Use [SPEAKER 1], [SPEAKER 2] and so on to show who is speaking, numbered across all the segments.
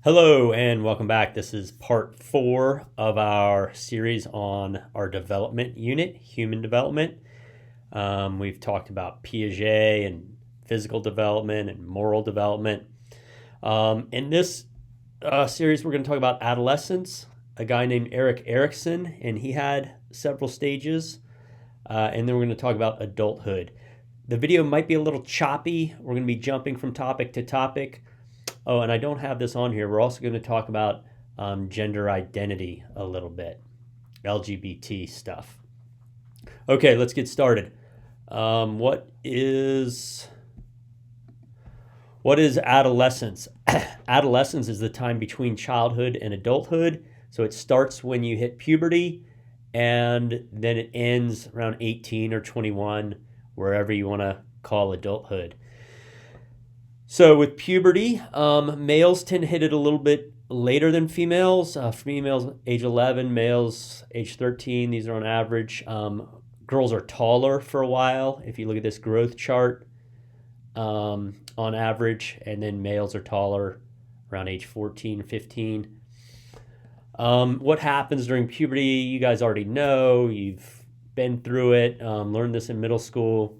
[SPEAKER 1] Hello and welcome back. This is part 4 of our series on our development unit, human development. We've talked about Piaget and physical development and moral development. In this series, we're going to talk about adolescence, a guy named Erik Erikson, and he had several stages. And then we're going to talk about adulthood. The video might be a little choppy. We're going to be jumping from topic to topic. Oh, and I don't have this on here. We're also going to talk about gender identity a little bit, LGBT stuff. Okay, let's get started. What is adolescence? Adolescence is the time between childhood and adulthood. So it starts when you hit puberty, and then it ends around 18 or 21, wherever you want to call adulthood. So with puberty, males tend to hit it a little bit later than females. Females age 11, males age 13. These are on average. Girls are taller for a while. If you look at this growth chart, on average, and then males are taller around age 14, 15. What happens during puberty, you guys already know. You've been through it, learned this in middle school.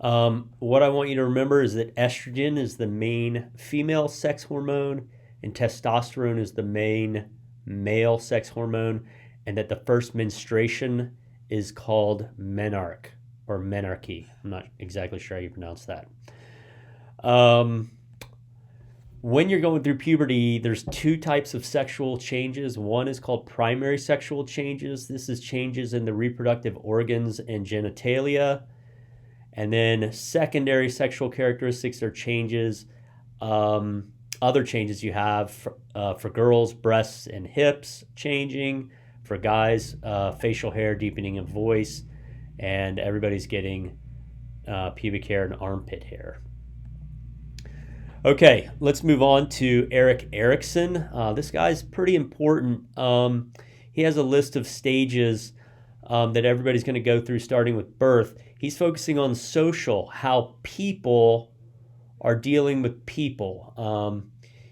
[SPEAKER 1] What I want you to remember is that estrogen is the main female sex hormone and testosterone is the main male sex hormone, and that the first menstruation is called menarche or menarche. I'm not exactly sure how you pronounce that. When you're going through puberty, there's two types of sexual changes. One is called primary sexual changes. This is changes in the reproductive organs and genitalia. And then secondary sexual characteristics are changes, other changes you have for girls, breasts and hips changing, for guys, facial hair, deepening of voice, and everybody's getting pubic hair and armpit hair. Okay, let's move on to Erik Erikson. This guy's pretty important. He has a list of stages that everybody's going to go through starting with birth. He's focusing on social, how people are dealing with people.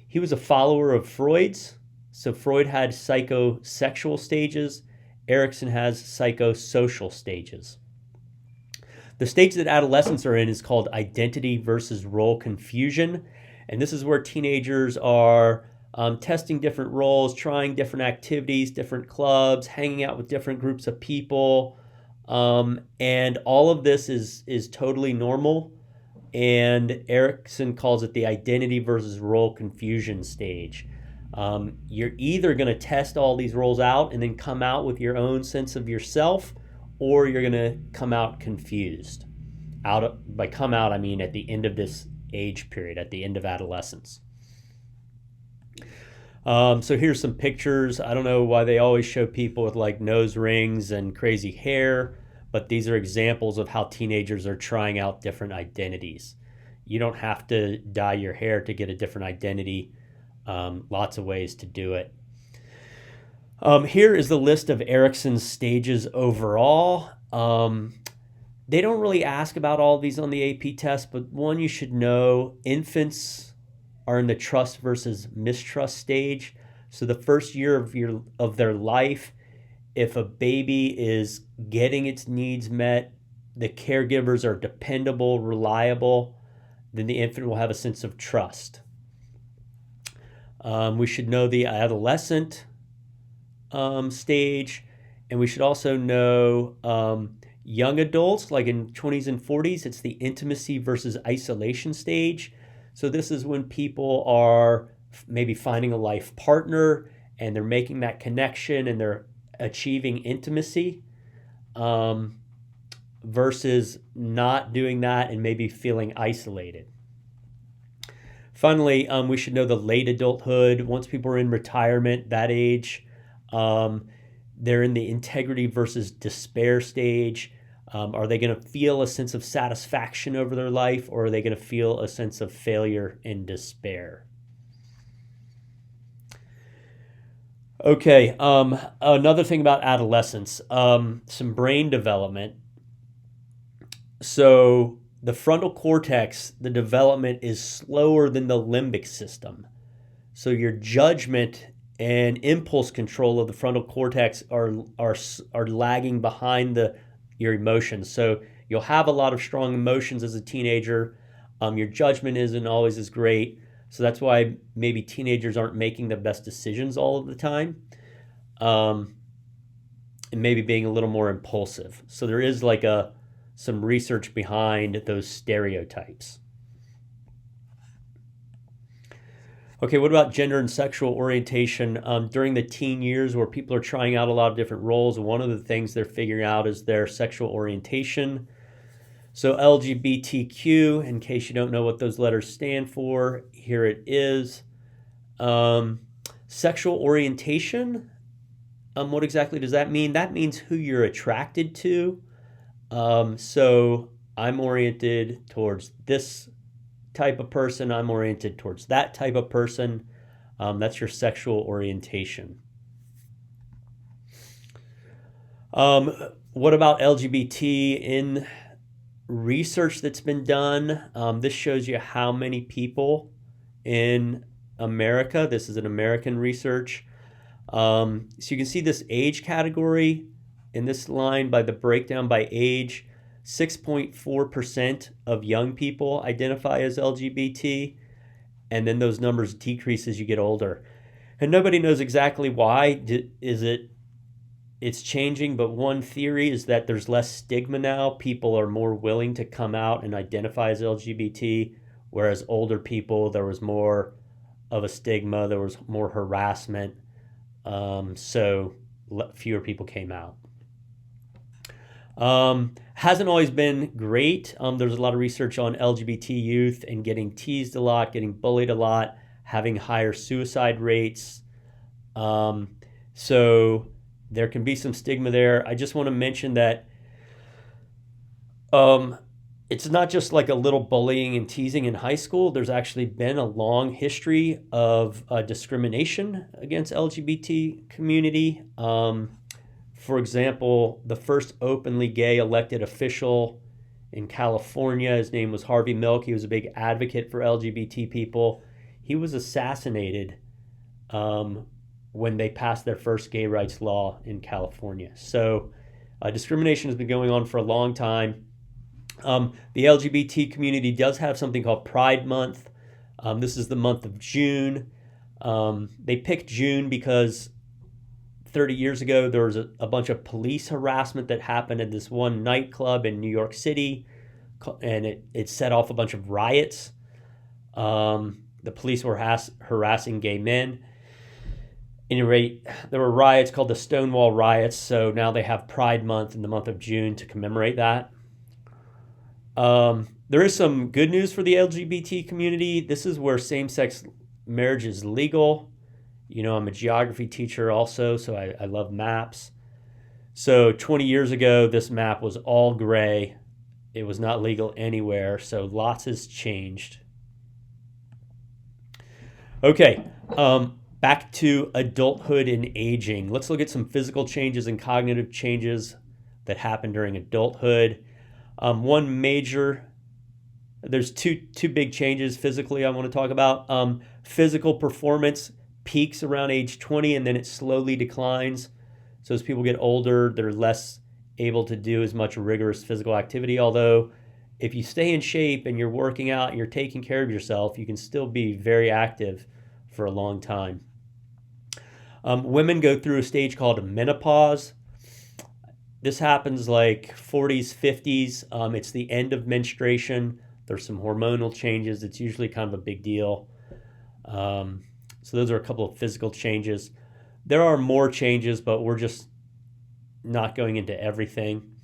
[SPEAKER 1] He was a follower of Freud's. So Freud had psychosexual stages. Erikson has psychosocial stages. The stage that adolescents are in is called identity versus role confusion. And this is where teenagers are testing different roles, trying different activities, different clubs, hanging out with different groups of people. And all of this is totally normal. And Erikson calls it the identity versus role confusion stage. You're either going to test all these roles out and then come out with your own sense of yourself, or you're going to come out confused. By come out, I mean at the end of this age period, at the end of adolescence. So here's some pictures. I don't know why they always show people with like nose rings and crazy hair, but these are examples of how teenagers are trying out different identities. You don't have to dye your hair to get a different identity. Lots of ways to do it. Here is the list of Erikson's stages overall. They don't really ask about all of these on the AP test, but one you should know, infants are in the trust versus mistrust stage. So the first year of their life, if a baby is getting its needs met, the caregivers are dependable, reliable, then the infant will have a sense of trust. We should know the adolescent stage, and we should also know young adults, like in 20s and 40s, it's the intimacy versus isolation stage. So this is when people are maybe finding a life partner and they're making that connection and they're achieving intimacy, versus not doing that and maybe feeling isolated. Finally, we should know the late adulthood. Once people are in retirement, that age, they're in the integrity versus despair stage. Are they going to feel a sense of satisfaction over their life, or are they going to feel a sense of failure and despair? Okay, another thing about adolescence, some brain development. So the frontal cortex, the development is slower than the limbic system. So your judgment and impulse control of the frontal cortex are lagging behind your emotions. So you'll have a lot of strong emotions as a teenager. Your judgment isn't always as great. So that's why maybe teenagers aren't making the best decisions all of the time. And maybe being a little more impulsive. So there is like some research behind those stereotypes. Okay, what about gender and sexual orientation? During the teen years where people are trying out a lot of different roles, one of the things they're figuring out is their sexual orientation. So LGBTQ, in case you don't know what those letters stand for, here it is. Sexual orientation, what exactly does that mean? That means who you're attracted to. So I'm oriented towards this type of person. I'm oriented towards that type of person. That's your sexual orientation. What about LGBT in research that's been done? This shows you how many people in America. This is an American research. So you can see this age category in this line by the breakdown by age. 6.4% of young people identify as LGBT, and then those numbers decrease as you get older. And nobody knows exactly why. It's changing, but one theory is that there's less stigma now. People are more willing to come out and identify as LGBT, whereas older people, there was more of a stigma, there was more harassment, so fewer people came out. Hasn't always been great. There's a lot of research on LGBT youth and getting teased a lot, getting bullied a lot, having higher suicide rates. So there can be some stigma there. I just want to mention that it's not just like a little bullying and teasing in high school. There's actually been a long history of discrimination against LGBT community. For example, the first openly gay elected official in California, his name was Harvey Milk. He was a big advocate for LGBT people. He was assassinated when they passed their first gay rights law in California. So discrimination has been going on for a long time. The LGBT community does have something called Pride Month. This is the month of June. They picked June because 30 years ago, there was a bunch of police harassment that happened at this one nightclub in New York City, and it set off a bunch of riots. The police were harassing gay men. At any rate, there were riots called the Stonewall Riots, so now they have Pride Month in the month of June to commemorate that. There is some good news for the LGBT community. This is where same-sex marriage is legal. You know, I'm a geography teacher also, so I love maps. So 20 years ago, this map was all gray. It was not legal anywhere, so lots has changed. Okay, back to adulthood and aging. Let's look at some physical changes and cognitive changes that happen during adulthood. There's two big changes physically I want to talk about. Physical performance peaks around age 20 and then it slowly declines. So as people get older, they're less able to do as much rigorous physical activity. Although if you stay in shape and you're working out and you're taking care of yourself, you can still be very active for a long time. Women go through a stage called menopause. This happens like 40s, 50s. It's the end of menstruation. There's some hormonal changes. It's usually kind of a big deal. So those are a couple of physical changes. There are more changes, but we're just not going into everything.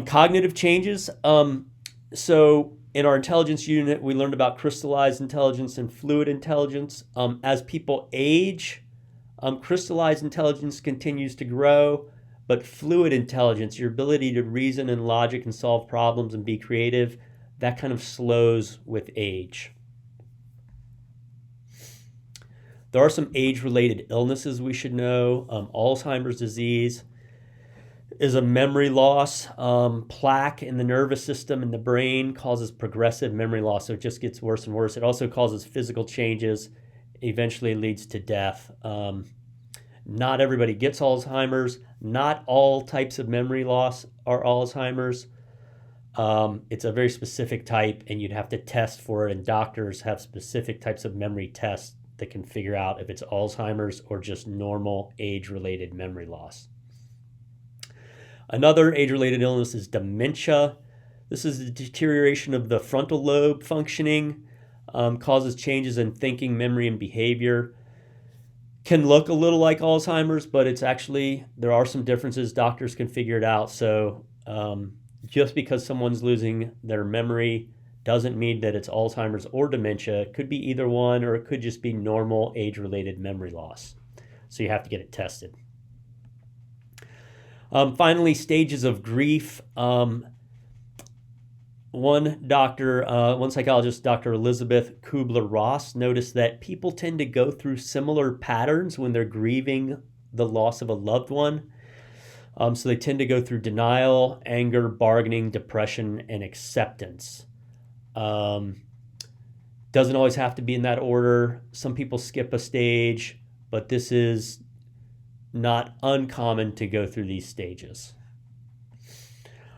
[SPEAKER 1] Cognitive changes. So in our intelligence unit, we learned about crystallized intelligence and fluid intelligence. As people age, crystallized intelligence continues to grow, but fluid intelligence, your ability to reason and logic and solve problems and be creative, that kind of slows with age. There are some age-related illnesses we should know. Alzheimer's disease is a memory loss. Plaque in the nervous system in the brain causes progressive memory loss, so it just gets worse and worse. It also causes physical changes. eventually leads to death. Not everybody gets Alzheimer's. Not all types of memory loss are Alzheimer's. It's a very specific type, and you'd have to test for it, and doctors have specific types of memory tests that can figure out if it's Alzheimer's or just normal age-related memory loss. Another age-related illness is dementia. This is the deterioration of the frontal lobe functioning, causes changes in thinking, memory, and behavior. Can look a little like Alzheimer's, but it's actually, there are some differences. Doctors can figure it out. So just because someone's losing their memory doesn't mean that it's Alzheimer's or dementia. It could be either one, or it could just be normal age-related memory loss. So you have to get it tested. Finally, stages of grief. One psychologist, Dr. Elizabeth Kubler-Ross, noticed that people tend to go through similar patterns when they're grieving the loss of a loved one. So they tend to go through denial, anger, bargaining, depression, and acceptance. Doesn't always have to be in that order. Some people skip a stage, but this is not uncommon to go through these stages.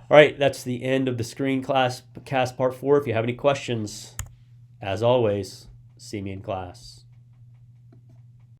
[SPEAKER 1] All right, that's the end of the screencast part 4. If you have any questions, as always, see me in class.